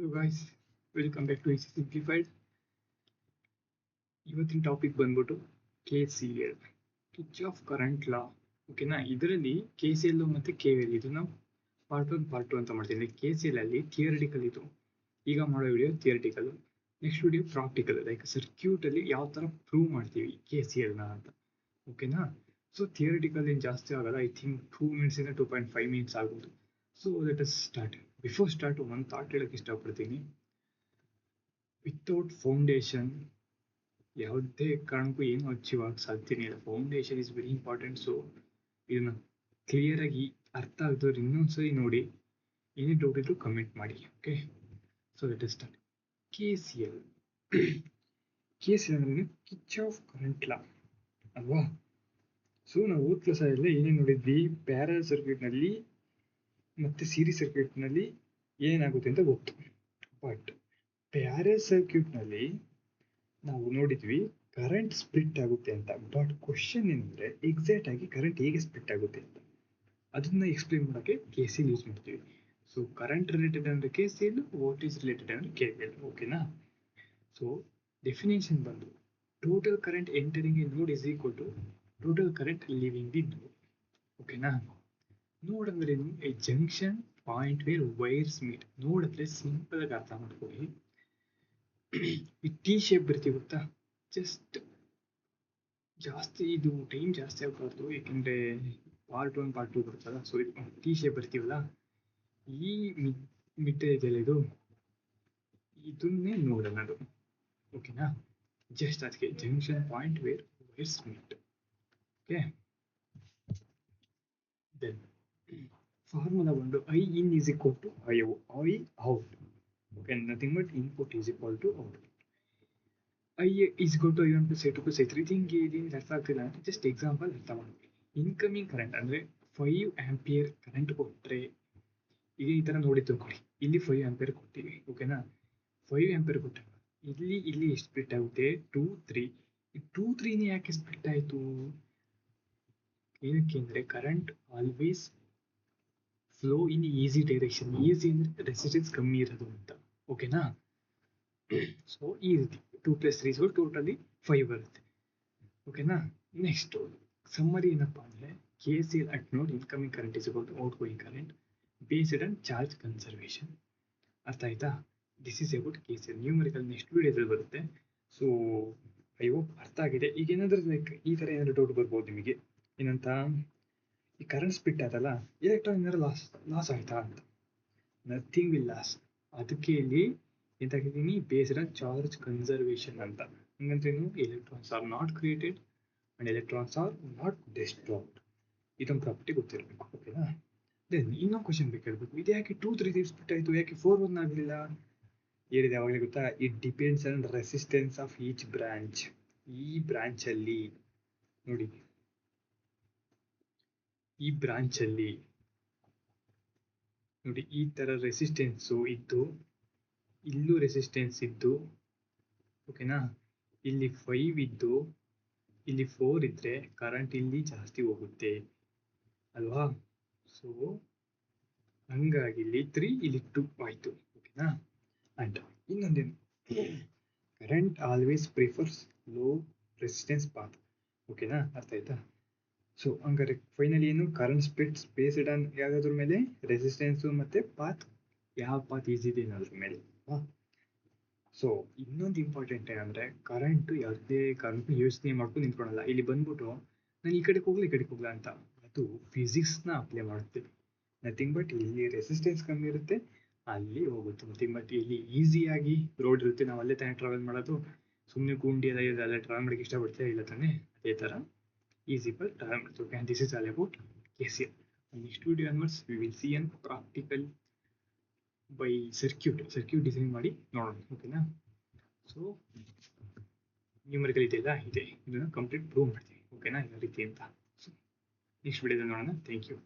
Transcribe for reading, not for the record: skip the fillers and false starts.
Hello guys, welcome back to Easy Simplified. ಇವತ್ತಿನ topic ಬಂದ್ಬಿಟ್ಟು K C L Kirchhoff current law. ಓಕೆನಾ, ಇದರಲ್ಲಿ K C L ಮತ್ತು K V L ಇದನ್ನ part two ಅಂತ ಮಾಡ್ತೀನಿ. ಕೆ ಸಿ ಎಲ್ ಅಲ್ಲಿ ಥಿಯರಿಟಿಕಲ್ ಇದು, ಈಗ ಮಾಡೋ video theoretical. Next video practical, like circuit ಅಲ್ಲಿ ಯಾವ ಥರ ಪ್ರೂವ್ ಮಾಡ್ತೀವಿ ಕೆ ಸಿ ಎಲ್ನ ಅಂತ. ಓಕೆನಾ, ಸೊ ಥಿಯರಿಟಿಕಲ್ ಏನು ಜಾಸ್ತಿ ಆಗಲ್ಲ, ಐ ಥಿಂಕ್ 2 ಮಿನಿಟ್ಸಿಂದ 2.5 ಮಿನಿಟ್ಸ್ ಆಗ್ಬೋದು. So let us start. Before start ಒಂದು ಥಾಟ್ ಹೇಳೋಕ್ಕೆ ಇಷ್ಟಪಡ್ತೀನಿ. ವಿತೌಟ್ ಫೌಂಡೇಶನ್ ಯಾವುದೇ ಕಾರಣಕ್ಕೂ ಏನು ಅಚೀವ್ ಆಗಕ್ಕೆ ಸಾಧ್ಯನೇ ಇಲ್ಲ. Foundation is very important. So ಇದನ್ನ ಕ್ಲಿಯರಾಗಿ ಅರ್ಥ ಆಗಿದ್ದವ್ರು ಇನ್ನೊಂದ್ಸರಿ ನೋಡಿ, ಏನೇ ಡೌಟ್ ಇದ್ರು ಕಮೆಂಟ್ ಮಾಡಿ. Okay, so let us start. K C L ಅಂದರೆ ಕಿಚ್ ಆಫ್ ಕರೆಂಟ್ ಲಾ ಅಲ್ವಾ? ಸೊ ನಾವು ಓದ್ ಕ್ಲಾಸಲ್ಲಿ ಏನೇನು ನೋಡಿದ್ವಿ, ಪ್ಯಾರಲ್ ಸರ್ಕ್ಯೂಟ್ನಲ್ಲಿ ಮತ್ತು ಸೀರೀಸ್ ಸರ್ಕ್ಯೂಟ್ನಲ್ಲಿ ಏನಾಗುತ್ತೆ ಅಂತ ಗೊತ್ತು. ಬಟ್ ಪ್ಯಾರಲ್ ಸರ್ಕ್ಯೂಟ್ನಲ್ಲಿ ನಾವು ನೋಡಿದ್ವಿ ಕರೆಂಟ್ ಸ್ಪ್ಲಿಟ್ ಆಗುತ್ತೆ ಅಂತ. ಬಟ್ ಕ್ವಶನ್ ಏನಂದರೆ ಎಕ್ಸಾಕ್ಟ್ ಆಗಿ ಕರೆಂಟ್ ಹೇಗೆ ಸ್ಪ್ಲಿಟ್ ಆಗುತ್ತೆ ಅಂತ ಅದನ್ನ ಎಕ್ಸ್ಪ್ಲೇನ್ ಮಾಡೋಕ್ಕೆ ಕೆ ಸಿ ಎಲ್ ಯೂಸ್ ಮಾಡ್ತೀವಿ. ಸೊ ಕರೆಂಟ್ ರಿಲೇಟೆಡ್ ಅಂದರೆ K C L, voltage related ಅಂದರೆ ಕೆ ವಿ ಎಲ್. ಓಕೆನಾ, ಸೊ ಡೆಫಿನೇಷನ್ ಬಂದು total current entering a node is equal to total current leaving the node. ಓಕೆನಾ, node ಅಂದ್ರೆ a junction point where wires meet. Node ಅಂದ್ರೆ simple ಆಗಿ ಅರ್ಥ ಮಾಡ್ಕೊಳ್ಳಿ, ಈ ಟಿ ಶೇಪ್ ಬರ್ತೀವಿ ಗೊತ್ತಾ, ಜಸ್ಟ್ ಜಾಸ್ತಿ ಇದು ಟೈಮ್ ಜಾಸ್ತಿ ಆಗಬಾರ್ದು, ಯಾಕೆಂದರೆ ಪಾರ್ಟ್ 1 ಪಾರ್ಟ್ 2 ಬರ್ತಲ್ಲ. ಸೊ ಇದು ಟಿ ಶೇಪ್ ಬರ್ತೀವಲ್ಲ, ಈ ಮಿಡ್ ಇದೆಯಲ್ಲ ಇದನ್ನೇ ನೋಡ್ ಅನ್ನೋದು. ಓಕೆನಾ, ಜಸ್ಟ್ ಅದಕ್ಕೆ junction point where wires meet. Okay, then formula ಒಂದು I in is equal to I out. Okay, nothing but input is equal to output. I is equal to I1 plus I2 plus I3. ಇದಕ್ಕೆ ಇದೇನು ಅರ್ಥ ಆಗ್ತಿಲ್ಲ ಅಂದರೆ just example ಅರ್ಥ ಮಾಡಿ. Incoming current ಅಂದರೆ 5 ampere current ಕೊಟ್ಟರೆ, ಈಗ ಈ ಥರ ನೋಡಿದ್ದು ನೋಡಿ, ಇಲ್ಲಿ 5 ಆಂಪಿಯರ್ ಕೊಡ್ತೀವಿ. ಓಕೆನಾ, 5 ಆಂಪಿಯರ್ ಕೊಟ್ಟಾಗ ಇಲ್ಲಿ ಎಷ್ಟು ಸ್ಪ್ಲಿಟ್ ಆಗುತ್ತೆ, 2 3. ಈ 2 3ನೇ ಯಾಕೆ ಸ್ಪ್ಲಿಟ್ ಆಯಿತು? ಏನಕ್ಕೆ ಅಂದರೆ ಕರೆಂಟ್ ಆಲ್ವೇಸ್ ಫ್ಲೋ ಇನ್ ಈಸಿ ಡೈರೆಕ್ಷನ್. ಈಸಿ ಅಂದರೆ ರೆಸಿಸ್ಟೆನ್ಸ್ ಕಮ್ಮಿ ಇರೋದು ಅಂತ. ಓಕೆನಾ, ಸೊ ಈ ರೀತಿ 2 + 3 ಟೋಟಲಿ 5 ಬರುತ್ತೆ. ಓಕೆನಾ, ನೆಕ್ಸ್ಟ್ ಸಮ್ಮರಿ ಏನಪ್ಪ ಅಂದರೆ K C L at node incoming current is equal to outgoing current based on charge conservation. ಅರ್ಥ ಆಯ್ತಾ? This is about K C L. Numerical next ವಿಡಿಯೋದಲ್ಲಿ ಬರುತ್ತೆ. ಸೊ ಐ ಹೋಪ್ ಅರ್ಥ ಆಗಿದೆ. ಈಗ ಏನಾದರೂ ಲೈಕ್ ಈ ಥರ ಏನಾದರೂ ಡೌಟ್ ಬರ್ಬೋದು ನಿಮಗೆ, ಏನಂತ, ಈ ಕರೆಂಟ್ ಸ್ಪ್ಲಿಟ್ ಆಯ್ತಲ್ಲ, ಎಲೆಕ್ಟ್ರಾನ್ ಏನಾದ್ರು ಲಾಸ್ ಆಯ್ತಾ ಅಂತ. Nothing will loss. ಅದಕ್ಕೆ ಇಲ್ಲಿ ಎಂತ ಹಾಕಿದ್ದೀನಿ, ಬೇಸ್ಡ್ ಆನ್ ಚಾರ್ಜ್ ಕನ್ಸರ್ವೇಷನ್ ಅಂತ. ಹಂಗಂದ್ರೇನು, electrons are not created and electrons are not destroyed. ಇದೊಂದು ಪ್ರಾಪರ್ಟಿ ಗೊತ್ತಿರಬೇಕು. ಓಕೆನಾ, ದೆನ್ ಇನ್ನೊಂದು ಕ್ವಶನ್ ಬೇಕು ಹೇಳ್ಬೇಕು, ಇದು ಯಾಕೆ 2 3 ಸ್ಪ್ಲಿಟ್ ಆಯಿತು, ಯಾಕೆ 4 1 ಆಗಲಿಲ್ಲ? ಹೇಳಿದೆ ಯಾವಾಗಲೇ ಗೊತ್ತಾ, it depends on resistance of each branch. ಈ ಬ್ರಾಂಚಲ್ಲಿ ನೋಡಿ, ಈ ಬ್ರಾಂಚಲ್ಲಿ ನೋಡಿ ಈ ಥರ ರೆಸಿಸ್ಟೆನ್ಸು ಇದ್ದು, ಇಲ್ಲೂ ರೆಸಿಸ್ಟೆನ್ಸ್ ಇದ್ದು, ಓಕೆನಾ, ಇಲ್ಲಿ 5 ಇದ್ದು, ಇಲ್ಲಿ 4 ಇದ್ದರೆ ಕರೆಂಟ್ ಇಲ್ಲಿ ಜಾಸ್ತಿ ಹೋಗುತ್ತೆ ಅಲ್ವಾ? ಸೊ ಹಂಗಾಗಿ ಇಲ್ಲಿ 3 ಇಲ್ಲಿ 2 ಆಯಿತು. ಓಕೆನಾ, ಆ್ಯಂಡ್ ಇನ್ನೊಂದೇನು, current always prefers low resistance path. ಓಕೆನಾ, ಅರ್ಥ ಆಯ್ತಾ? ಸೊ ಹಂಗಾರೆ ಫೈನಲಿ ಏನು, ಕರೆಂಟ್ ಸ್ಪ್ಲಿಟ್ಸ್ ಬೇಸ್ಡ್ ಆನ್ ಯಾವುದ್ರ ಮೇಲೆ, ರೆಸಿಸ್ಟೆನ್ಸು ಮತ್ತು ಪಾತ್, ಯಾವ ಪಾತ್ ಈಸಿ ಇದೆ ಅನ್ನೋದ್ರ ಮೇಲೆ. ಸೊ ಇನ್ನೊಂದು ಇಂಪಾರ್ಟೆಂಟ್ ಏನಂದರೆ, ಕರೆಂಟು ಯಾವುದೇ ಕಾರಣಕ್ಕೂ ಯೋಚನೆ ಮಾಡ್ಕೊಂಡು ನಿಂತ್ಕೊಳಲ್ಲ. ಇಲ್ಲಿ ಬಂದ್ಬಿಟ್ಟು ನಾನು ಈ ಕಡೆಗೆ ಹೋಗ್ಲಾ ಅಂತ, ಅದು ಫಿಸಿಕ್ಸ್ನ ಅಪ್ಲೈ ಮಾಡುತ್ತೆ. ನಥಿಂಗ್ ಬಟ್ ಇಲ್ಲಿ ರೆಸಿಸ್ಟೆನ್ಸ್ ಕಮ್ಮಿ ಇರುತ್ತೆ, ಅಲ್ಲಿ ಹೋಗುತ್ತೆ. ನಥಿಂಗ್ ಬಟ್ ಇಲ್ಲಿ ಈಸಿಯಾಗಿ ರೋಡ್ ಇರುತ್ತೆ, ನಾವು ಅಲ್ಲೇ ತಾನೇ ಟ್ರಾವೆಲ್ ಮಾಡೋದು. ಸುಮ್ಮನೆ ಗುಂಡಿ ಎಲ್ಲ ಇದೆ, ಅಲ್ಲೇ ಟ್ರಾವೆಲ್ ಮಾಡೋಕ್ಕೆ ಇಷ್ಟಪಡ್ತೇವೆ ಇಲ್ಲ ತಾನೇ? ಅದೇ ಥರ easy for travel. Okay, and this is all about KCL. Next video onwards we will see an practical by circuit design ಮಾಡಿ ನೋಡೋಣ. ಓಕೆನಾ, ಸೊ ನ್ಯೂಮರಿಕಲ್ ಇದೆಲ್ಲ ಇದೆ, ಇದನ್ನು ಕಂಪ್ಲೀಟ್ ಪ್ರೂವ್ ಮಾಡ್ತೀವಿ. ಓಕೆನಾ, ಯಾವ ರೀತಿ ಅಂತ. ಸೊ ನೆಕ್ಸ್ಟ್ ವಿಡಿಯೋದಲ್ಲಿ ನೋಡೋಣ. Thank you.